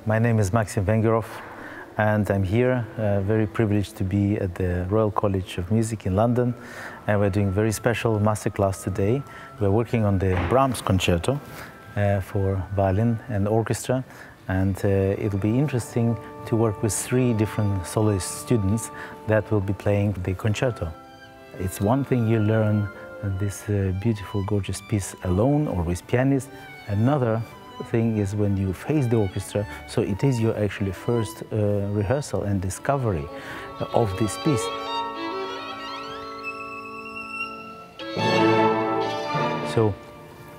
My name is Maxim Vengerov, and I'm here, very privileged to be at the Royal College of Music in London, and we're doing a very special masterclass today. We're working on the Brahms Concerto for violin and orchestra, and it'll be interesting to work with 3 different soloist students that will be playing the concerto. It's one thing you learn this beautiful, gorgeous piece alone or with pianist. Another thing is when you face the orchestra, so it is your actually first rehearsal and discovery of this piece. So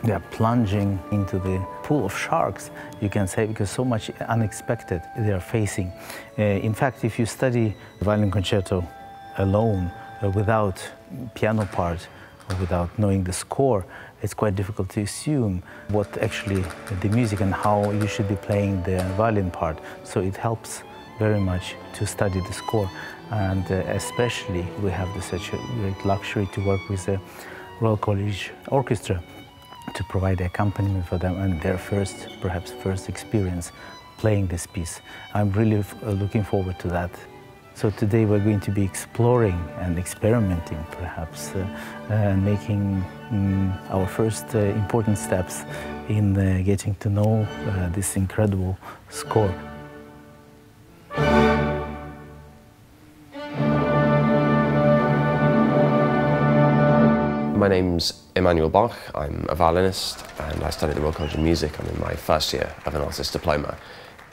they are plunging into the pool of sharks, you can say, because so much unexpected they are facing. In fact, if you study violin concerto alone, without piano part, or without knowing the score, it's quite difficult to assume what actually the music and how you should be playing the violin part. So it helps very much to study the score. And especially we have such a great luxury to work with the Royal College Orchestra to provide the accompaniment for them and their perhaps first experience playing this piece. I'm really looking forward to that. So today we're going to be exploring and experimenting, perhaps, and making our first important steps in getting to know this incredible score. My name's Emmanuel Bach. I'm a violinist and I study at the Royal College of Music. I'm in my first year of an artist diploma.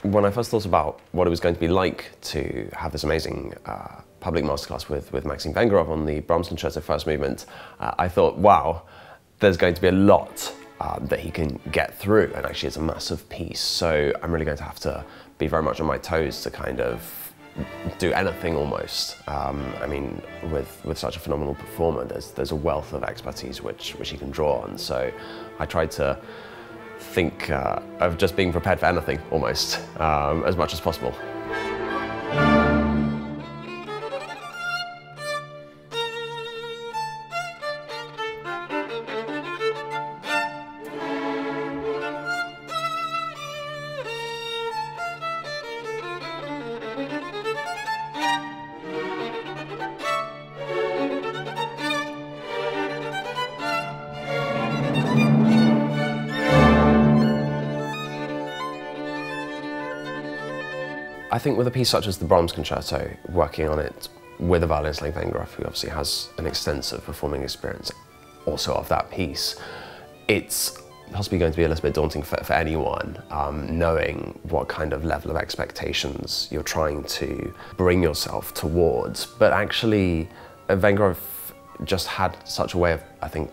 When I first thought about what it was going to be like to have this amazing public masterclass with Maxim Vengerov on the Brahms Concerto First Movement, I thought, wow, there's going to be a lot that he can get through, and actually it's a massive piece, so I'm really going to have to be very much on my toes to kind of do anything almost. I mean, with such a phenomenal performer, there's a wealth of expertise which he can draw on, so I tried to think of just being prepared for anything, almost, as much as possible. I think with a piece such as the Brahms Concerto, working on it with a violinist like Vengerov, who obviously has an extensive performing experience also of that piece, it's possibly going to be a little bit daunting for anyone, knowing what kind of level of expectations you're trying to bring yourself towards. But actually, Vengerov just had such a way of, I think,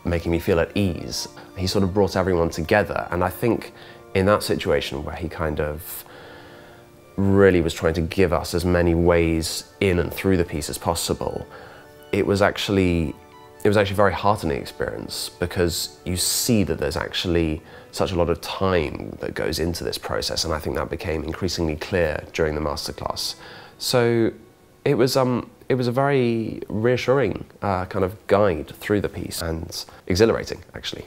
making me feel at ease. He sort of brought everyone together, and I think in that situation where he kind of really was trying to give us as many ways in and through the piece as possible, it was actually a very heartening experience, because you see that there's actually such a lot of time that goes into this process, and I think that became increasingly clear during the masterclass. So it was a very reassuring kind of guide through the piece, and exhilarating, actually.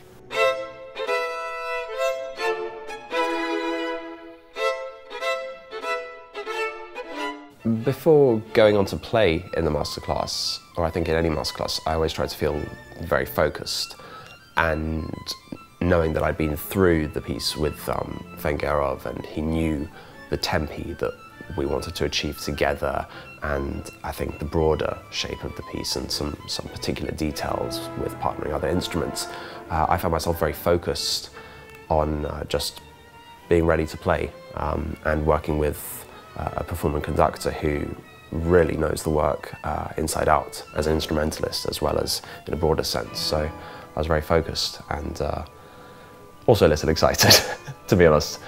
Before going on to play in the masterclass, or I think in any masterclass, I always try to feel very focused, and knowing that I'd been through the piece with Vengerov, and he knew the tempi that we wanted to achieve together, and I think the broader shape of the piece and some particular details with partnering other instruments, I found myself very focused on just being ready to play and working with a performer and conductor who really knows the work inside out as an instrumentalist, as well as in a broader sense. So I was very focused and also a little excited, to be honest.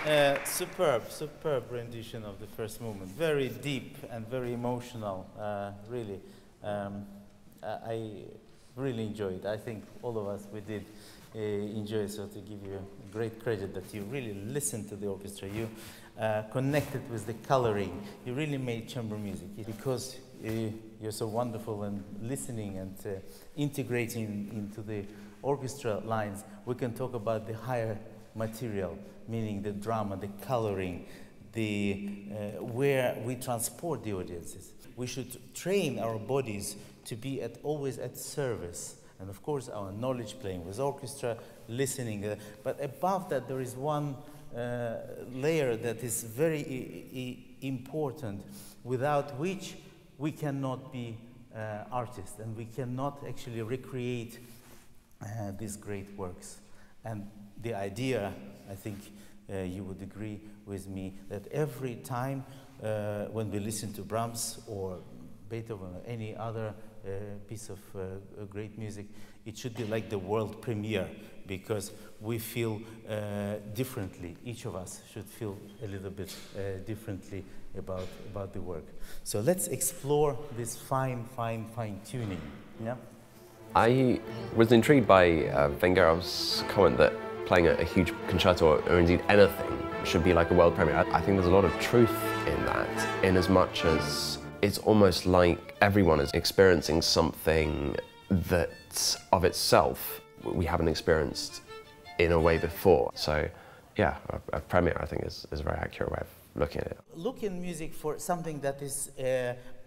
Superb rendition of the first movement. Very deep and very emotional, really. I really enjoyed it. I think all of us, we did enjoy it, so to give you great credit that you really listened to the orchestra. You connected with the coloring. You really made chamber music. Because you're so wonderful and listening and integrating into the orchestra lines, we can talk about the higher material, meaning the drama, the coloring, where we transport the audiences. We should train our bodies to be always at service. And of course, our knowledge playing with orchestra, listening. But above that, there is one layer that is very important, without which we cannot be artists, and we cannot actually recreate these great works. And the idea, I think you would agree with me, that every time when we listen to Brahms or Beethoven or any other piece of great music, it should be like the world premiere, because we feel differently. Each of us should feel a little bit differently about the work. So let's explore this fine tuning. Yeah. I was intrigued by Vengerov's comment that playing a huge concerto, or indeed anything, should be like a world premiere. I think there's a lot of truth in that, in as much as it's almost like everyone is experiencing something that of itself we haven't experienced in a way before. So yeah, a premiere, I think, is a very accurate way of looking at it. Look in music for something that is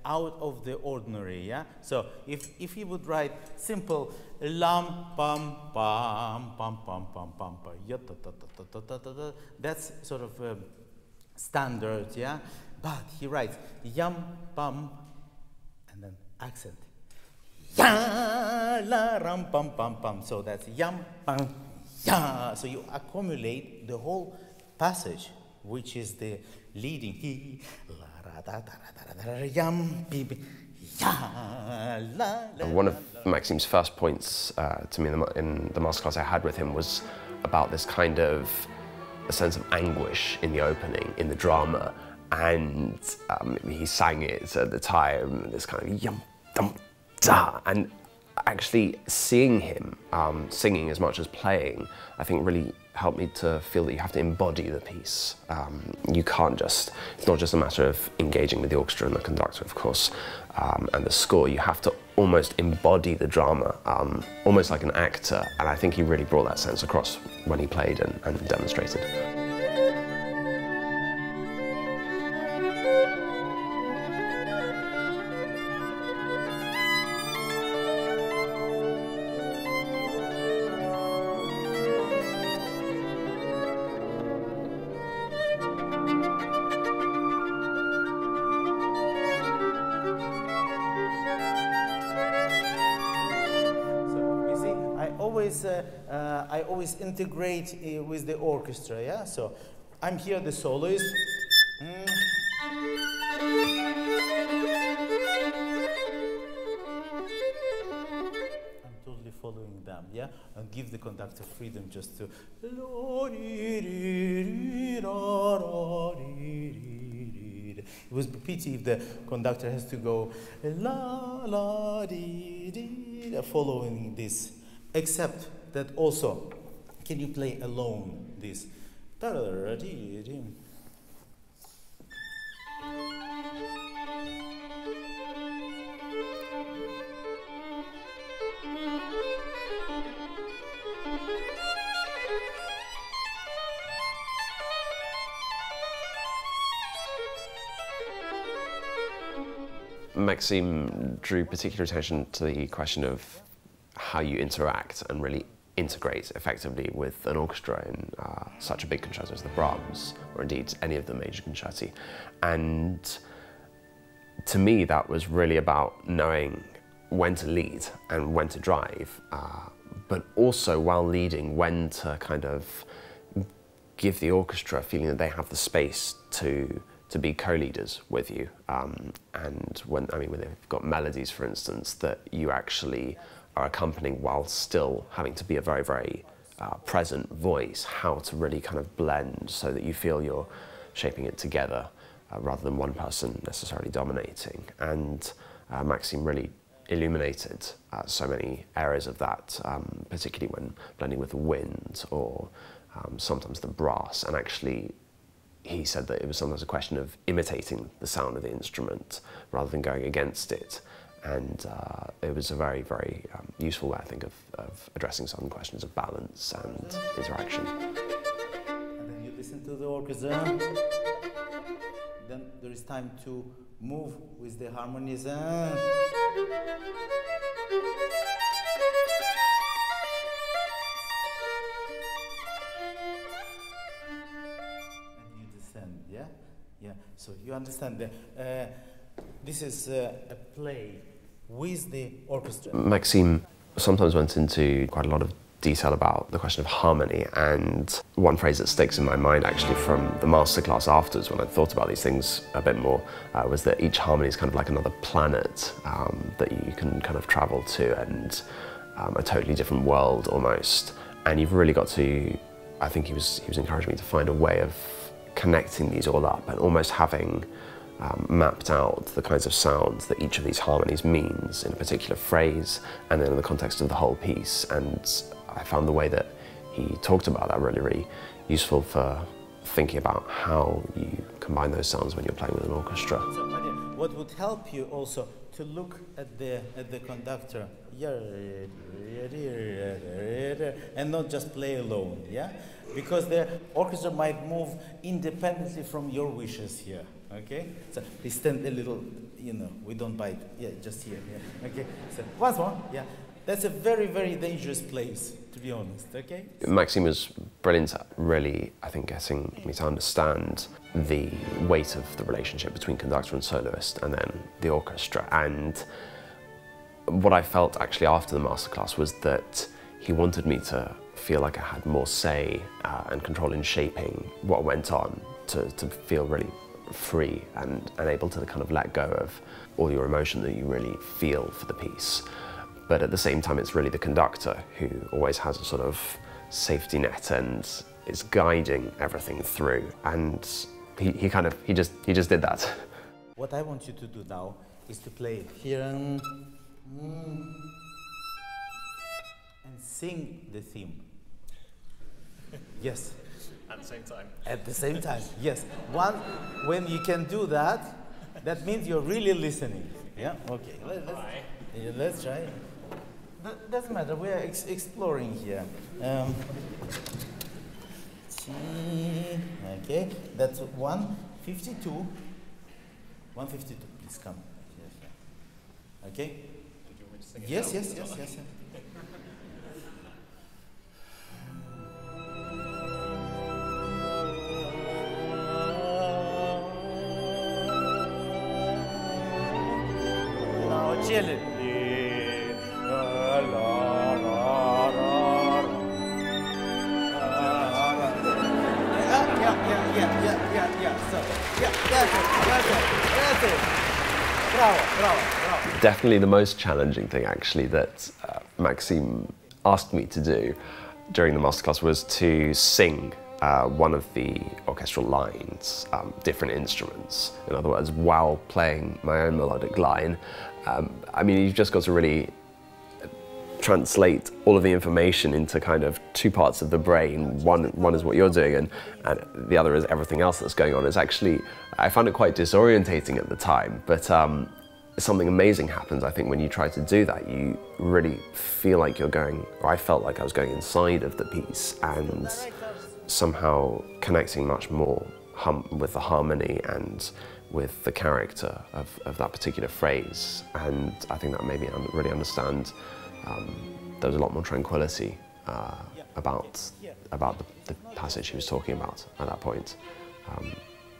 out of the ordinary, yeah? So if you would write simple lam pam pam pam pam pam pam pam ya ta ta ta ta ta ta ta, that's sort of standard, yeah? But he writes yam pam and then accent. Ya la ram pam pam pam. So that's yam pam ya. So you accumulate the whole passage, which is the leading he la ra da da da da da yam bi bi ya la la. One of Maxim's first points to me in the masterclass I had with him was about this kind of a sense of anguish in the opening, in the drama, and he sang it at the time, this kind of yum dum da, and actually seeing him singing as much as playing, I think really helped me to feel that you have to embody the piece. You can't just, it's not just a matter of engaging with the orchestra and the conductor, of course, and the score. You have to almost embody the drama, almost like an actor, and I think he really brought that sense across when he played and demonstrated. I always integrate with the orchestra, yeah? So I'm here, the soloist. I'm totally following them, yeah? And give the conductor freedom just to... It was a pity if the conductor has to go la la dee dee, following this. Except that also, can you play alone this? Maxim drew particular attention to the question of how you interact and really integrate effectively with an orchestra in such a big concerto as the Brahms, or indeed any of the major concerti. And to me, that was really about knowing when to lead and when to drive, but also while leading, when to kind of give the orchestra a feeling that they have the space to be co-leaders with you. And when they've got melodies, for instance, that you actually are accompanying while still having to be a very, very present voice, how to really kind of blend so that you feel you're shaping it together rather than one person necessarily dominating. And Maxim really illuminated so many areas of that, particularly when blending with the wind or sometimes the brass. And actually, he said that it was sometimes a question of imitating the sound of the instrument rather than going against it. And it was a very, very useful way, I think, of addressing some questions of balance and interaction. And then you listen to the orchestra. Then there is time to move with the harmonies. And you descend, yeah? Yeah, so you understand that this is a play with the orchestra. Maxim sometimes went into quite a lot of detail about the question of harmony, and one phrase that sticks in my mind actually from the masterclass afterwards, when I thought about these things a bit more, was that each harmony is kind of like another planet that you can kind of travel to, and a totally different world almost. And you've really got to, I think he was encouraging me to find a way of connecting these all up and almost having mapped out the kinds of sounds that each of these harmonies means in a particular phrase and then in the context of the whole piece. And I found the way that he talked about that really, really useful for thinking about how you combine those sounds when you're playing with an orchestra. So, Maria, what would help you also to look at the conductor, and not just play alone, yeah? Because the orchestra might move independently from your wishes here, okay? So please stand a little, you know, we don't bite, yeah, just here, yeah, okay? So once more, yeah. That's a very, very dangerous place, to be honest, okay? Maxim was brilliant at really, I think, getting me to understand the weight of the relationship between conductor and soloist and then the orchestra. And what I felt actually after the masterclass was that he wanted me to feel like I had more say and control in shaping what went on, to feel really free and able to kind of let go of all your emotion that you really feel for the piece. But at the same time, it's really the conductor who always has a sort of safety net and is guiding everything through. And he just did that. What I want you to do now is to play here and sing the theme. Yes. At the same time. At the same time, yes. When you can do that, that means you're really listening. Yeah. Okay. Let's try. Doesn't matter. We are exploring here. Okay. That's 152. 152. Please come. Yes. Okay. Did you want me to sing it? Yes. Chile. Bravo. Definitely the most challenging thing actually that Maxim asked me to do during the masterclass was to sing one of the orchestral lines, different instruments, in other words, while playing my own melodic line. I mean, you've just got to really translate all of the information into kind of two parts of the brain. One is what you're doing, and the other is everything else that's going on. It's actually, I found it quite disorientating at the time, but something amazing happens, I think, when you try to do that. You really feel like you're going, or I felt like I was going inside of the piece and somehow connecting much more with the harmony and with the character of that particular phrase. And I think that made me really understand there was a lot more tranquility about the passage he was talking about at that point.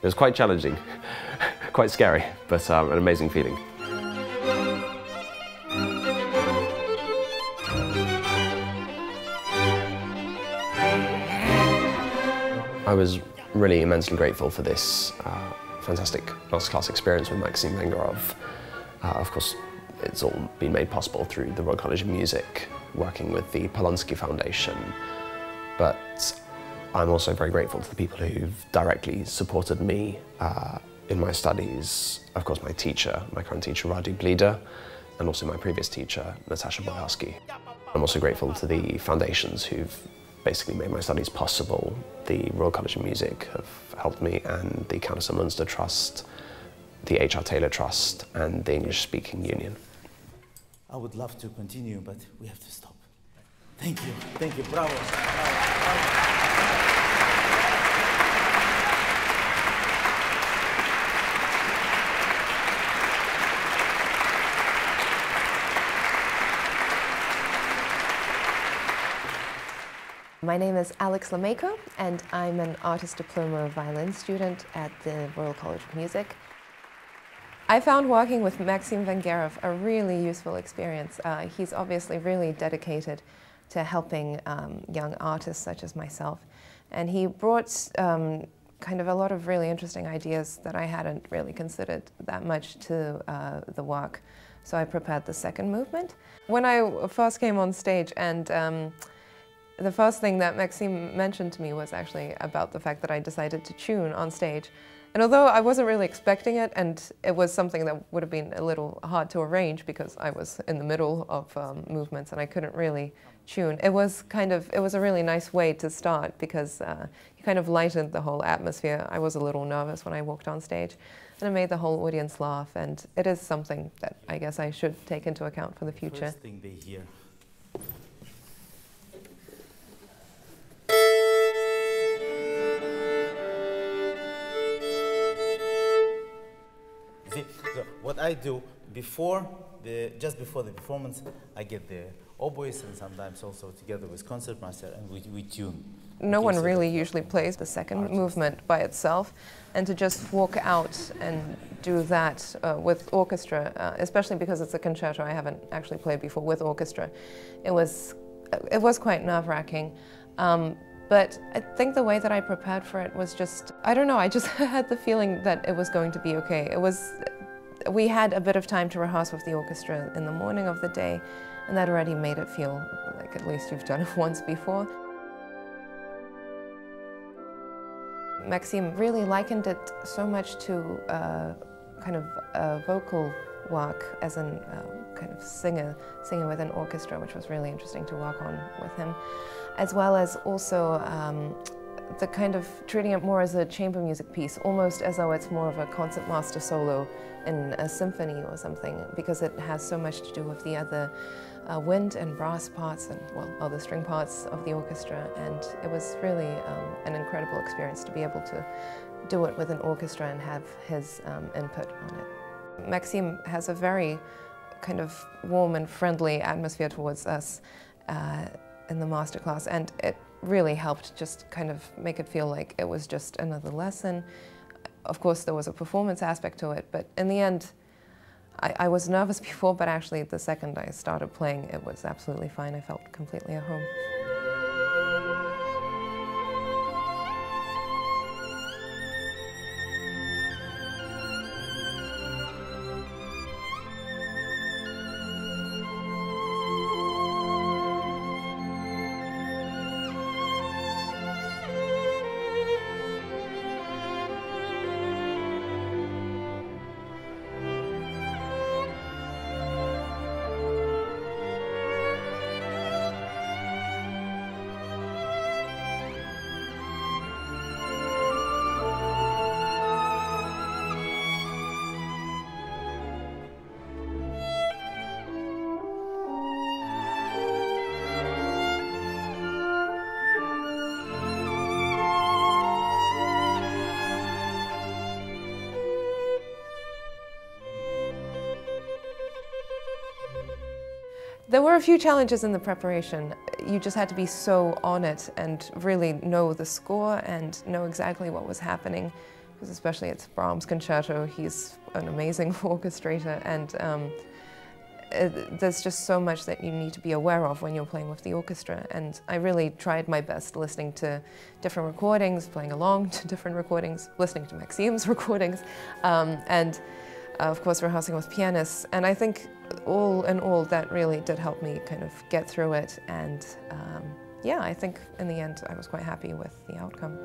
It was quite challenging, quite scary, but an amazing feeling. I was really immensely grateful for this fantastic masterclass experience with Maxim Vengerov. Of course, it's all been made possible through the Royal College of Music, working with the Polonsky Foundation, but I'm also very grateful to the people who've directly supported me in my studies. Of course, my teacher, my current teacher, Radu Blida, and also my previous teacher, Natasha Boyarski. I'm also grateful to the foundations who've basically made my studies possible. The Royal College of Music have helped me, and the Countess of Munster Trust, the H.R. Taylor Trust, and the English Speaking Union. I would love to continue, but we have to stop. Thank you, bravo. Bravo. My name is Alex Lomeiko, and I'm an Artist Diploma Violin student at the Royal College of Music. I found working with Maxim Vengerov a really useful experience. He's obviously really dedicated to helping young artists such as myself, and he brought kind of a lot of really interesting ideas that I hadn't really considered that much to the work. So I prepared the second movement. When I first came on stage, and the first thing that Maxime mentioned to me was actually about the fact that I decided to tune on stage. And although I wasn't really expecting it, and it was something that would have been a little hard to arrange because I was in the middle of movements and I couldn't really tune, it was a really nice way to start because you kind of lightened the whole atmosphere. I was a little nervous when I walked on stage, and it made the whole audience laugh, and it is something that I guess I should take into account for the future. First thing they hear. So what I do just before the performance, I get the oboes and sometimes also together with concertmaster, and we tune. No one really usually plays the second movement by itself, and to just walk out and do that with orchestra, especially because it's a concerto I haven't actually played before with orchestra, it was quite nerve-wracking. But I think the way that I prepared for it was just, I don't know, I just had the feeling that it was going to be okay. We had a bit of time to rehearse with the orchestra in the morning of the day, and that already made it feel like at least you've done it once before. Maxime really likened it so much to kind of vocal work as in kind of singing with an orchestra, which was really interesting to work on with him, as well as also the kind of treating it more as a chamber music piece, almost as though it's more of a concertmaster solo in a symphony or something, because it has so much to do with the other wind and brass parts and, well, other string parts of the orchestra, and it was really an incredible experience to be able to do it with an orchestra and have his input on it. Maxime has a very kind of warm and friendly atmosphere towards us in the masterclass, and it really helped just kind of make it feel like it was just another lesson. Of course, there was a performance aspect to it, but in the end, I was nervous before, but actually the second I started playing, it was absolutely fine. I felt completely at home. There were a few challenges in the preparation. You just had to be so on it and really know the score and know exactly what was happening, because especially it's Brahms concerto. He's an amazing orchestrator, and there's just so much that you need to be aware of when you're playing with the orchestra. And I really tried my best listening to different recordings, playing along to different recordings, listening to Maxime's recordings, and of course rehearsing with pianists. And I think all in all that really did help me kind of get through it and yeah, I think in the end I was quite happy with the outcome.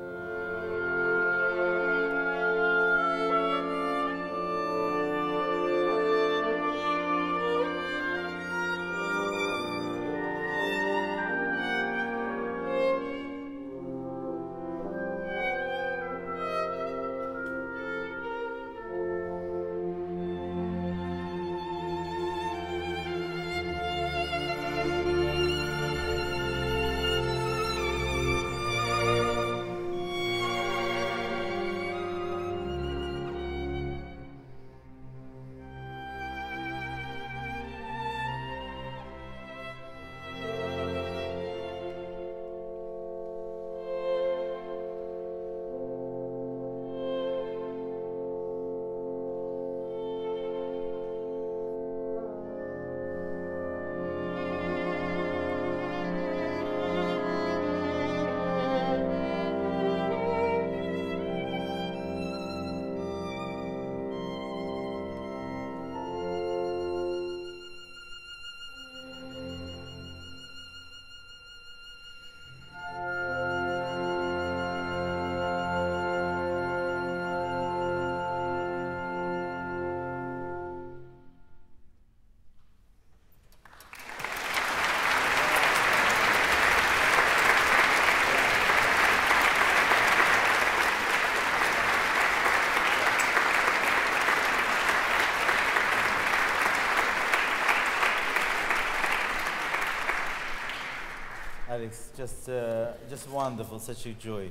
Alex, just wonderful, such a joy.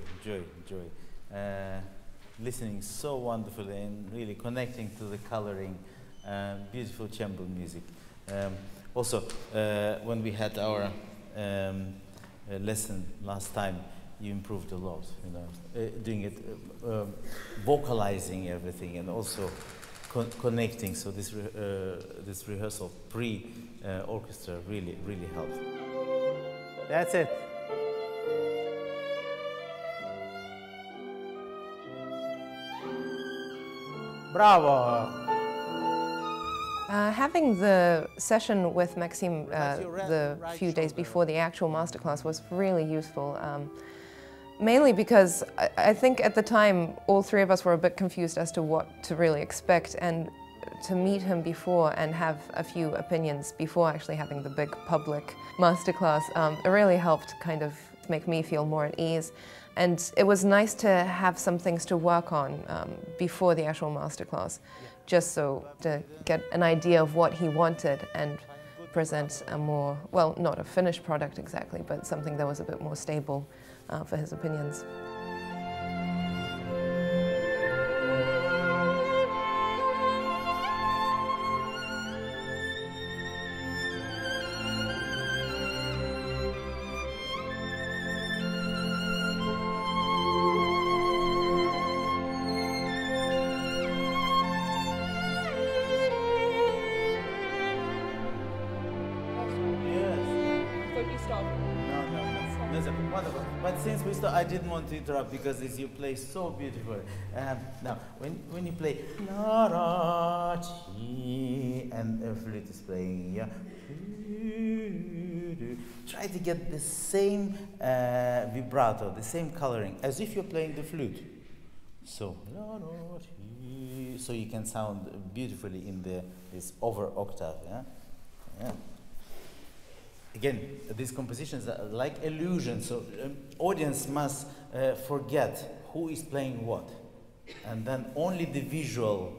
Listening so wonderfully and really connecting to the coloring, beautiful chamber music. Also, when we had our lesson last time, you improved a lot, you know, doing it, vocalizing everything, and also connecting. So this this rehearsal pre-orchestra really helped. That's it. Bravo! Having the session with Maxim the few days before the actual masterclass was really useful, mainly because I think at the time all three of us were a bit confused as to what to really expect, and to meet him before and have a few opinions before actually having the big public masterclass, it really helped kind of make me feel more at ease. And it was nice to have some things to work on before the actual masterclass, just so to get an idea of what he wanted and present a more, well, not a finished product exactly, but something that was a bit more stable for his opinions. But since we start, I didn't want to interrupt because as you play so beautifully. Now, when you play la ra chi and a flute is playing, yeah, try to get the same vibrato, the same coloring as if you're playing the flute. So la ra chi, so you can sound beautifully in this over octave. Yeah. Again, these compositions are like illusions, so audience must forget who is playing what, and then only the visual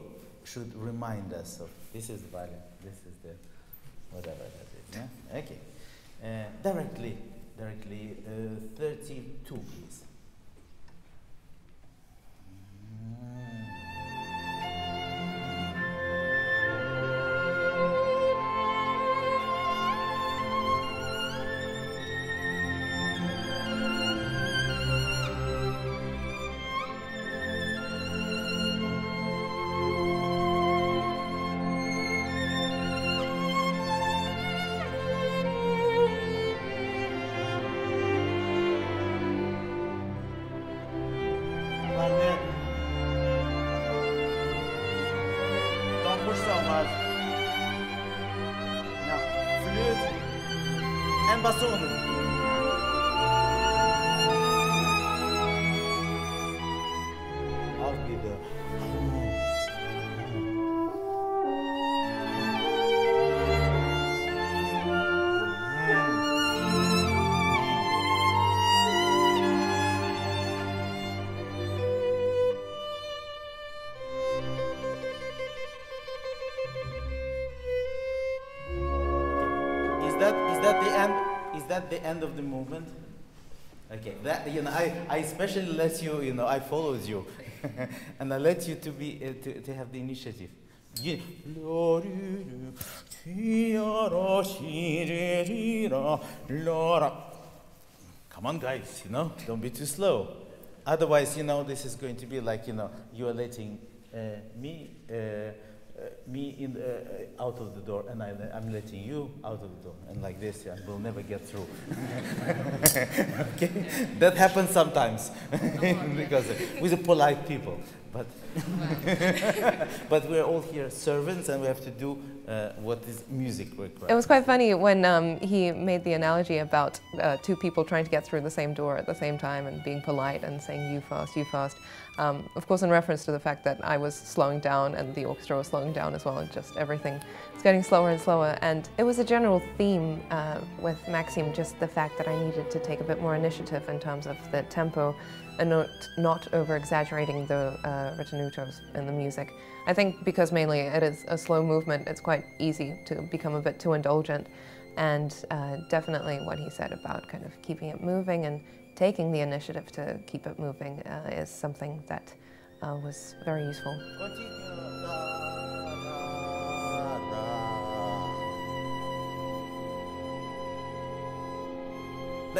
should remind us of this is the violin, this is the whatever that is. Yeah. Okay. Directly, 32, please. Now, flute and bassoon. I'll be the Is that the end? Is that the end of the movement? Okay, that I especially let you, I followed you, and I let you to be to have the initiative. Come on, guys, don't be too slow. Otherwise, this is going to be like, you are letting me in out of the door, and I'm letting you out of the door, and like this, and we'll never get through. Okay, that happens sometimes because with the polite people, but but we're all here servants, and we have to do what is music requires. It was quite funny when he made the analogy about two people trying to get through the same door at the same time and being polite and saying you fast, you fast. Of course, in reference to the fact that I was slowing down and the orchestra was slowing down as well, and just everything was getting slower and slower. And it was a general theme with Maxim, just the fact that I needed to take a bit more initiative in terms of the tempo and not over-exaggerating the ritenutos in the music. I think because mainly it is a slow movement, it's quite easy to become a bit too indulgent. And definitely what he said about kind of keeping it moving and taking the initiative to keep it moving is something that was very useful.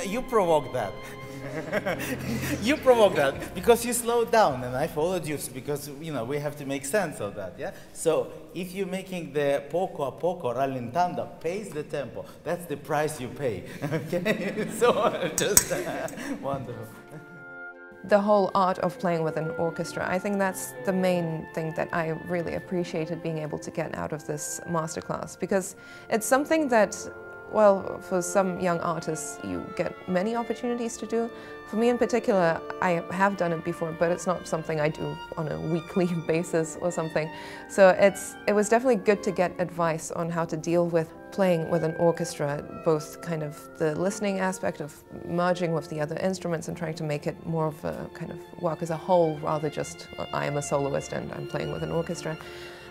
You provoked that. You provoked that because you slowed down, and I followed you because we have to make sense of that. Yeah. So if you're making the poco a poco rallentando, pace the tempo. That's the price you pay. Okay. So just wonderful. The whole art of playing with an orchestra, I think that's the main thing that I really appreciated being able to get out of this masterclass, because it's something that, well, for some young artists, you get many opportunities to do. For me in particular, I have done it before, but it's not something I do on a weekly basis or something. So it was definitely good to get advice on how to deal with playing with an orchestra, both kind of the listening aspect of merging with the other instruments and trying to make it more of a kind of work as a whole, rather just I am a soloist and I'm playing with an orchestra.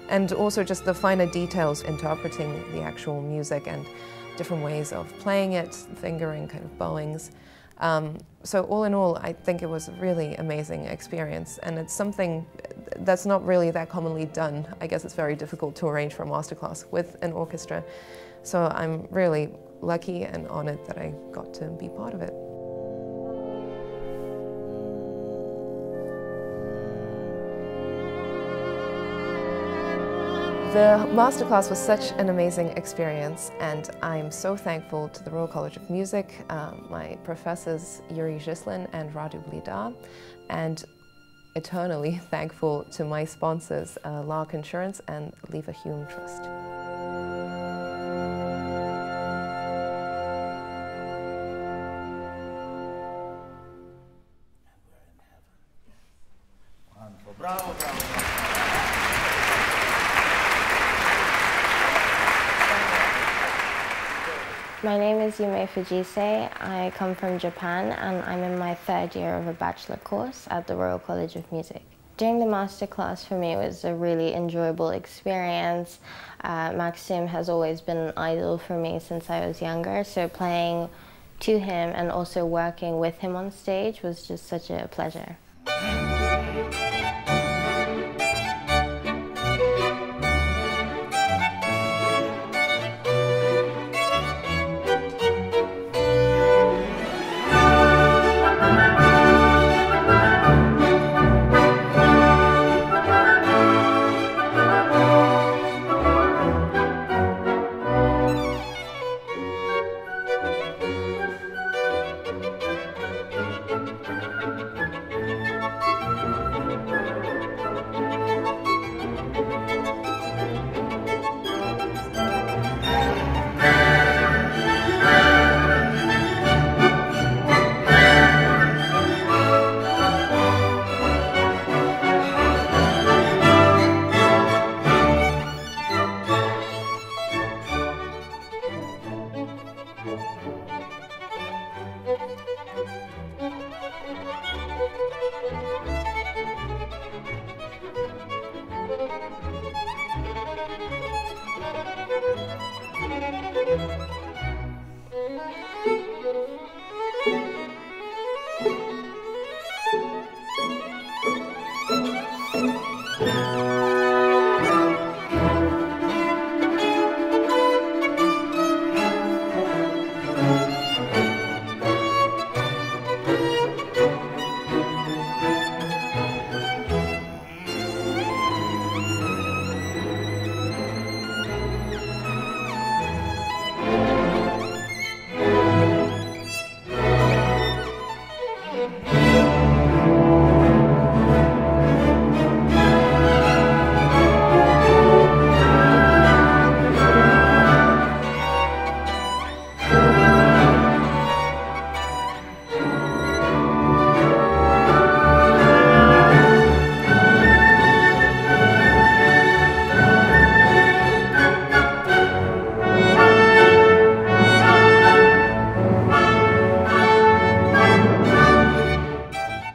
And also just the finer details, interpreting the actual music and different ways of playing it, fingering, kind of bowings. So all in all, I think it was a really amazing experience, and it's something that's not really that commonly done. I guess it's very difficult to arrange for a masterclass with an orchestra. So I'm really lucky and honored that I got to be part of it. The masterclass was such an amazing experience, and I'm so thankful to the Royal College of Music, my professors Yuri Zhislin and Radu Blida, and eternally thankful to my sponsors, Lark Insurance and Lever Hume Trust. Wonderful. Bravo, bravo. My name is Yume Fujise. I come from Japan, and I'm in my third year of a bachelor course at the Royal College of Music. Doing the masterclass for me was a really enjoyable experience. Maxim has always been an idol for me since I was younger, so playing to him and also working with him on stage was just such a pleasure.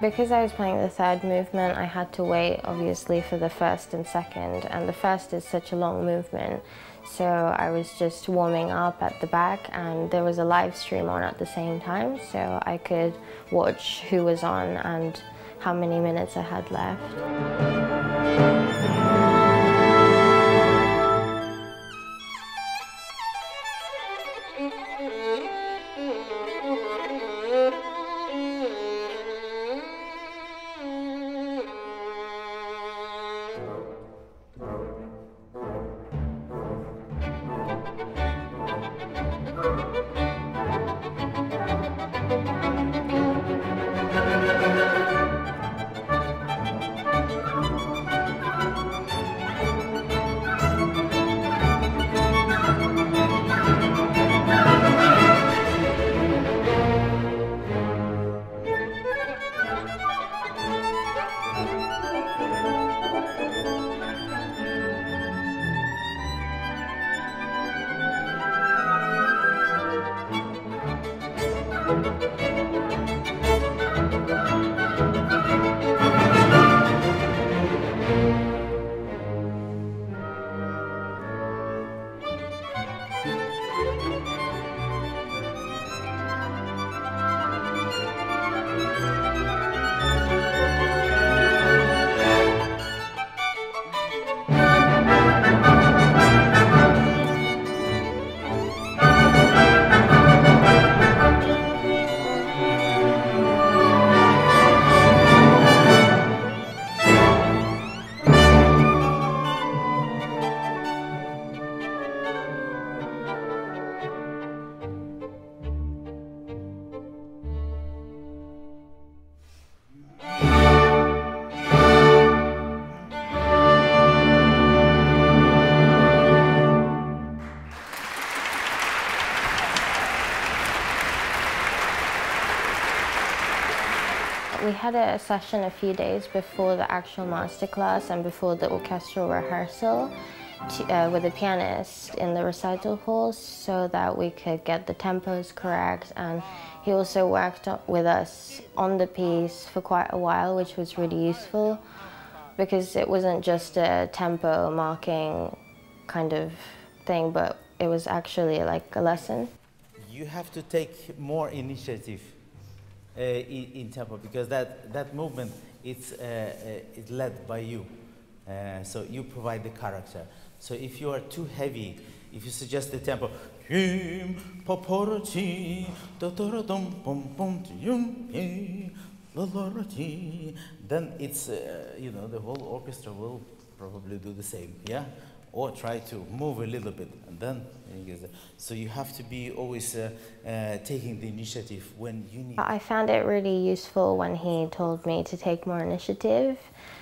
Because I was playing the third movement, I had to wait, obviously, for the first and second, and the first is such a long movement, so I was just warming up at the back, and there was a live stream on at the same time, so I could watch who was on and how many minutes I had left. We had a session a few days before the actual masterclass and before the orchestral rehearsal with the pianist in the recital hall so that we could get the tempos correct, and he also worked with us on the piece for quite a while, which was really useful because it wasn't just a tempo marking kind of thing, but it was actually like a lesson. You have to take more initiative in tempo, because that movement is led by you. So you provide the character. So if you are too heavy, if you suggest the tempo, then it's, you know, the whole orchestra will probably do the same, yeah? Or try to move a little bit, and then so you have to be always taking the initiative when you need. I found it really useful when he told me to take more initiative,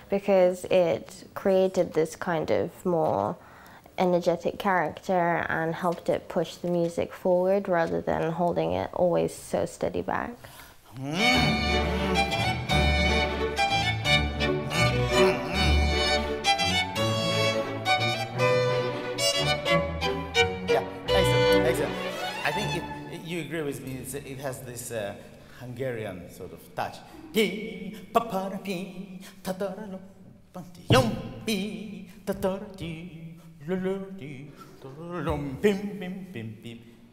because it created this kind of more energetic character and helped it push the music forward rather than holding it always so steady back. you agree with me? It has this Hungarian sort of touch.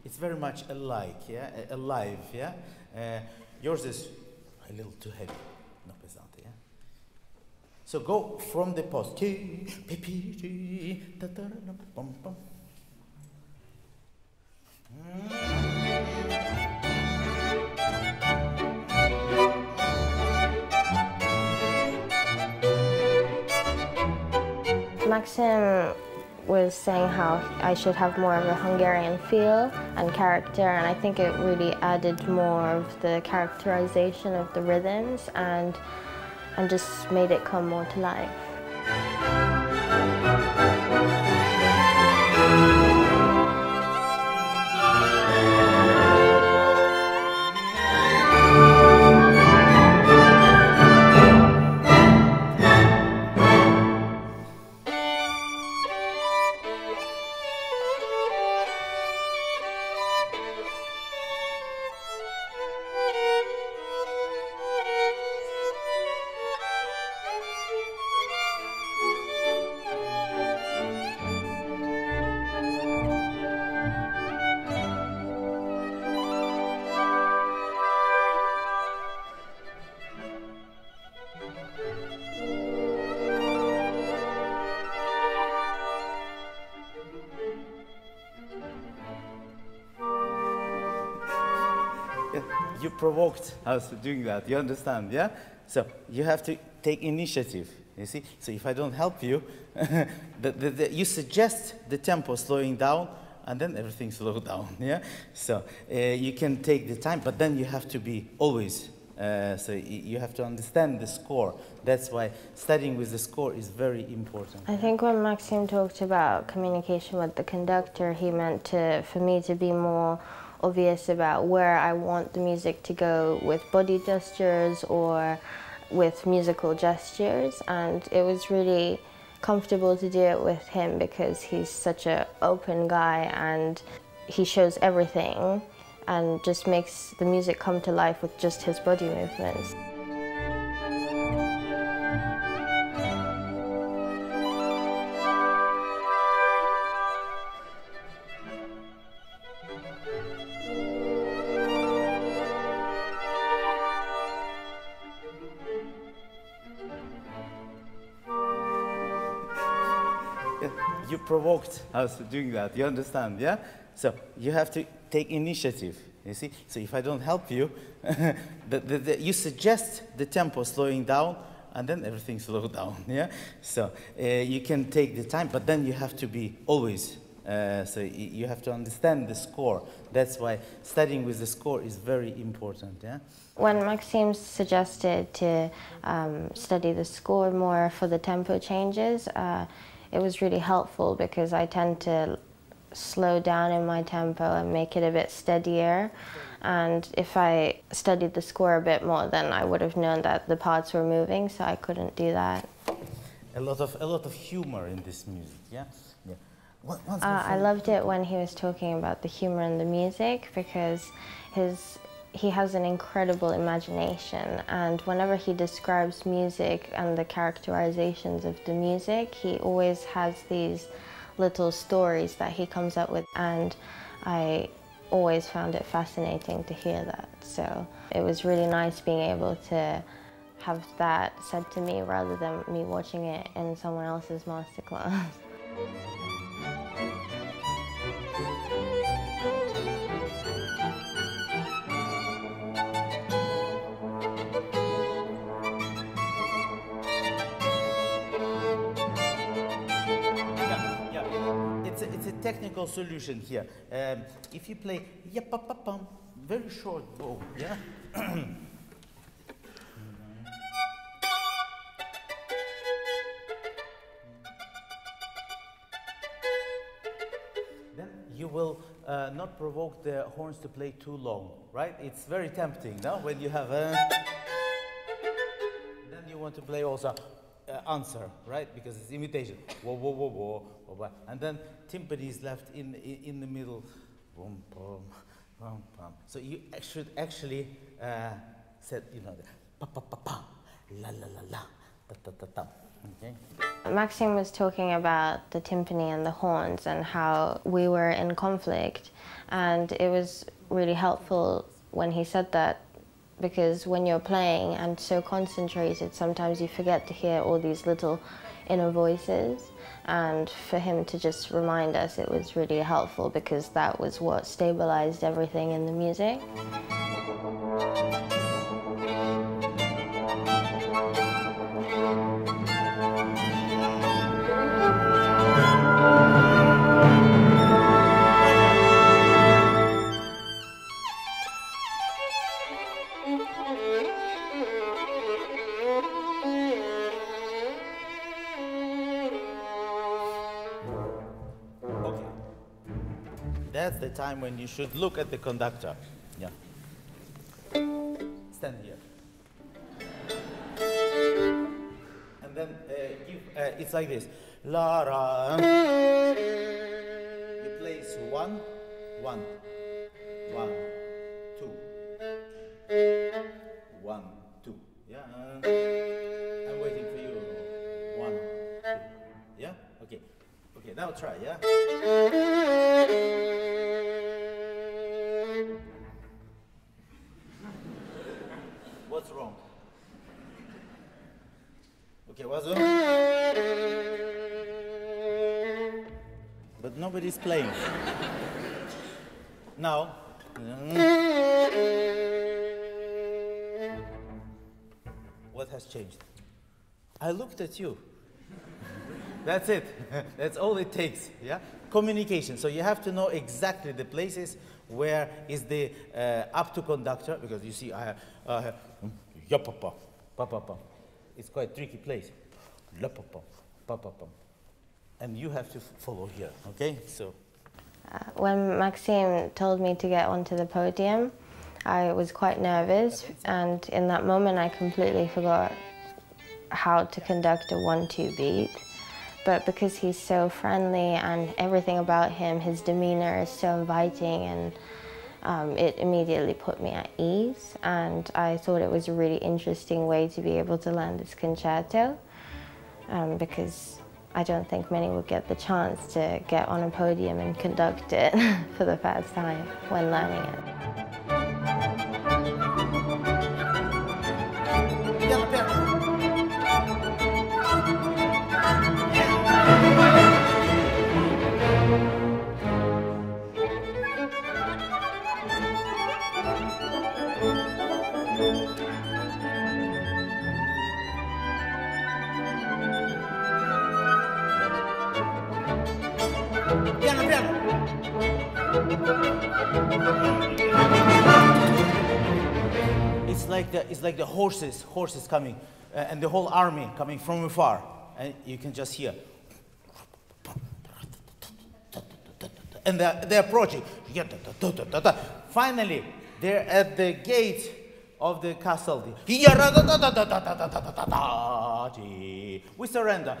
It's very much alike, yeah, alive, yeah. Yours is a little too heavy, no pesante, yeah. So go from the post. Maxim was saying how I should have more of a Hungarian feel and character, and I think it really added more of the characterization of the rhythms and just made it come more to life. You provoked us doing that, you understand, yeah? So you have to take initiative, you see? So if I don't help you, you suggest the tempo slowing down, and then everything slows down, yeah? So you can take the time, but then you have to be always, so you have to understand the score. That's why studying with the score is very important. I think when Maxim talked about communication with the conductor, he meant for me to be more obvious about where I want the music to go with body gestures or with musical gestures, and it was really comfortable to do it with him because he's such an open guy and he shows everything and just makes the music come to life with just his body movements. You provoked us doing that, you understand, yeah? So you have to take initiative, you see? So if I don't help you, you suggest the tempo slowing down, and then everything slows down, yeah? So you can take the time, but then you have to be always, so you have to understand the score. That's why studying with the score is very important, yeah? When Maxim suggested to study the score more for the tempo changes, it was really helpful because I tend to slow down in my tempo and make it a bit steadier. And if I studied the score a bit more, then I would have known that the parts were moving, so I couldn't do that. A lot of humor in this music, yeah? Yeah. I loved it when he was talking about the humor in the music because he has an incredible imagination, and whenever he describes music and the characterizations of the music, he always has these little stories that he comes up with, and I always found it fascinating to hear that. So it was really nice being able to have that said to me rather than me watching it in someone else's masterclass. It's a technical solution here. If you play ya-pa-pa-pum, very short bow, yeah? Then you will not provoke the horns to play too long, right? It's very tempting, no? When you have a... Then you want to play also answer, right? Because it's imitation. Whoa, whoa, whoa, whoa, whoa, whoa. And then timpani is left in the middle. Boom, boom. Pam, pam. So you should actually set, you know, the pa pa pa pa, la la la la, ta ta ta ta. Okay. Maxim was talking about the timpani and the horns and how we were in conflict, and it was really helpful when he said that, because when you're playing and so concentrated, sometimes you forget to hear all these little inner voices, and for him to just remind us, it was really helpful, because that was what stabilized everything in the music. That's the time when you should look at the conductor. Yeah. Stand here. And then it's like this. La ra. You place 1, 1, 1, 2. 1, 2. Yeah. I'm waiting for you. 1, 2. Yeah? Okay. Okay, now try, yeah? What's wrong? Okay, what's wrong? But nobody's playing. Now. What has changed? I looked at you. That's it. That's all it takes. Yeah, communication. So you have to know exactly the places where is the up to conductor, because you see I have ya pa pa pa pa pa. It's quite a tricky place. La pa pa pa pa pa. And you have to follow here. Okay, so. When Maxim told me to get onto the podium, I was quite nervous, and in that moment I completely forgot how to conduct a 1-2 beat. But because he's so friendly and everything about him, his demeanor is so inviting, and it immediately put me at ease. And I thought it was a really interesting way to be able to learn this concerto, because I don't think many would get the chance to get on a podium and conduct it for the first time when learning it. It's like the horses coming, and the whole army coming from afar, and you can just hear. And they're approaching. Finally, they're at the gate of the castle. We surrender.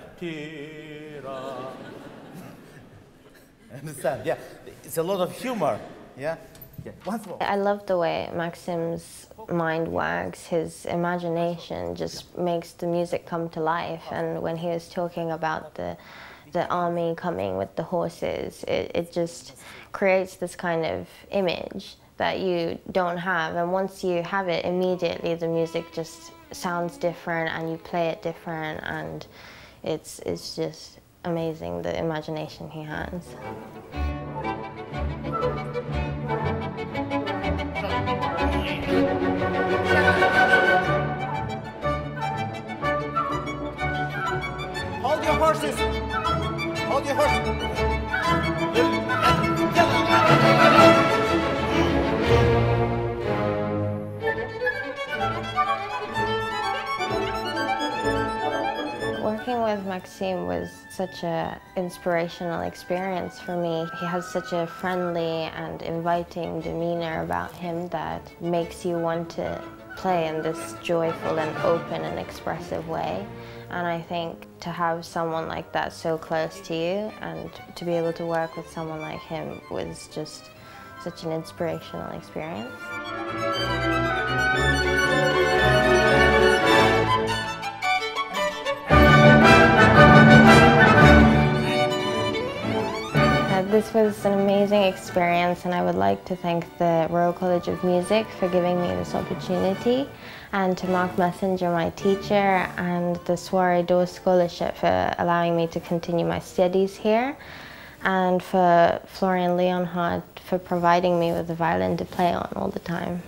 Understand? Yeah, it's a lot of humor. Yeah. Yeah. Once more. I love the way Maxim's mind works. His imagination just makes the music come to life. And when he was talking about the army coming with the horses, it just creates this kind of image that you don't have. And once you have it, immediately the music just sounds different and you play it different, and it's just amazing, the imagination he has. Hold your horses! Hold your horses! Working with Maxim was such an inspirational experience for me. He has such a friendly and inviting demeanor about him that makes you want to play in this joyful and open and expressive way. And I think to have someone like that so close to you and to be able to work with someone like him was just such an inspirational experience. This was an amazing experience, and I would like to thank the Royal College of Music for giving me this opportunity, and to Mark Messenger, my teacher, and the Soirée d'Or Scholarship for allowing me to continue my studies here, and for Florian Leonhardt for providing me with a violin to play on all the time.